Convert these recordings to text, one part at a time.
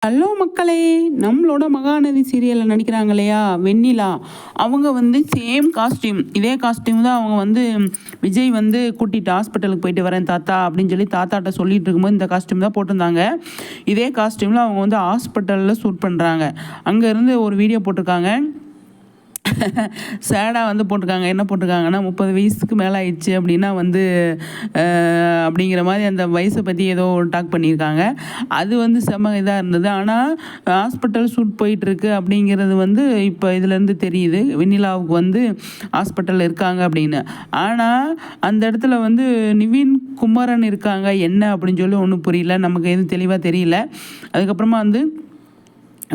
Hello மக்களே, நம்மளோட மகாநதி சீரியலில் நடிக்கிறாங்க இல்லையா வெண்ணிலா, அவங்க வந்து சேம் காஸ்டியூம், இதே காஸ்டியூம் தான் அவங்க வந்து விஜய் வந்து கூட்டிகிட்டு ஹாஸ்பிட்டலுக்கு போயிட்டு வரேன் தாத்தா அப்படின்னு சொல்லி தாத்தாட்ட சொல்லிட்டு இருக்கும்போது இந்த காஸ்டியூம் தான் போட்டிருந்தாங்க. இதே காஸ்டியூமில் அவங்க வந்து ஹாஸ்பிட்டலில் ஷூட் பண்ணுறாங்க. அங்கேருந்து ஒரு வீடியோ போட்டிருக்காங்க. சேடாக வந்து போட்டிருக்காங்க. என்ன போட்டிருக்காங்கன்னா 30 வயசுக்கு மேலே ஆயிடுச்சு அப்படின்னா வந்து அப்படிங்கிற மாதிரி அந்த வயசை பற்றி ஏதோ டாக் பண்ணியிருக்காங்க. அது வந்து செம இதாக இருந்தது. ஆனால் ஹாஸ்பிட்டல் ஷூட் போயிட்டுருக்கு அப்படிங்கிறது வந்து இப்போ இதுலேருந்து தெரியுது வெண்ணிலாவுக்கு வந்து ஹாஸ்பிட்டலில் இருக்காங்க அப்படின்னு. ஆனால் அந்த இடத்துல வந்து நிவின் குமரன் இருக்காங்க என்ன அப்படின்னு சொல்லி ஒன்றும் புரியல, நமக்கு எதுவும் தெளிவாக தெரியல. அதுக்கப்புறமா வந்து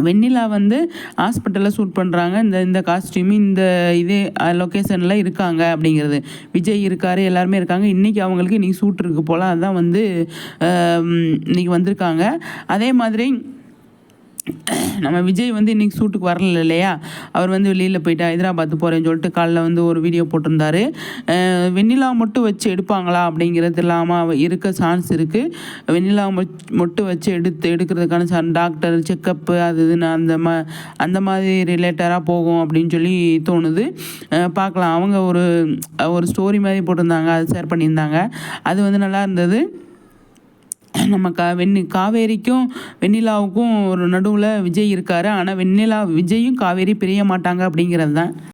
வெண்ணிலா வந்து ஹாஸ்பிட்டலில் ஷூட் பண்ணுறாங்க. இந்த காஸ்டியூமு இந்த இதே லொக்கேஷனில் இருக்காங்க அப்படிங்கிறது. விஜய் இருக்கார், எல்லாருமே இருக்காங்க. இன்றைக்கி ஷூட் இருக்குது போல், அதுதான் வந்து இன்றைக்கி வந்திருக்காங்க. அதே மாதிரி நம்ம விஜய் வந்து இன்றைக்கி ஷூட்டுக்கு வரல இல்லையா, அவர் வந்து வெளியில் போயிட்டு ஹைதராபாத்து போகிறேன்னு சொல்லிட்டு காலைல வந்து ஒரு வீடியோ போட்டிருந்தாரு. வெண்ணிலா மட்டும் வச்சு எடுப்பாங்களா அப்படிங்கிறது இல்லாமல் இருக்க சான்ஸ் இருக்குது. வெண்ணிலா மட்டும் வச்சு எடுக்கிறதுக்கான டாக்டர் செக்கப்பு அது இதுன்னு அந்த மாதிரி ரிலேட்டடாக போகும் அப்படின்னு சொல்லி தோணுது. பார்க்கலாம். அவங்க ஒரு ஸ்டோரி மாதிரி போட்டிருந்தாங்க, அது ஷேர் பண்ணியிருந்தாங்க. அது வந்து நல்லா இருந்தது. நம்ம காவேரிக்கும் வெண்ணிலாவுக்கும் ஒரு நடுவில் விஜய் இருக்கார். ஆனால் விஜயும் காவேரி பிரிய மாட்டாங்க அப்படிங்கிறது தான்.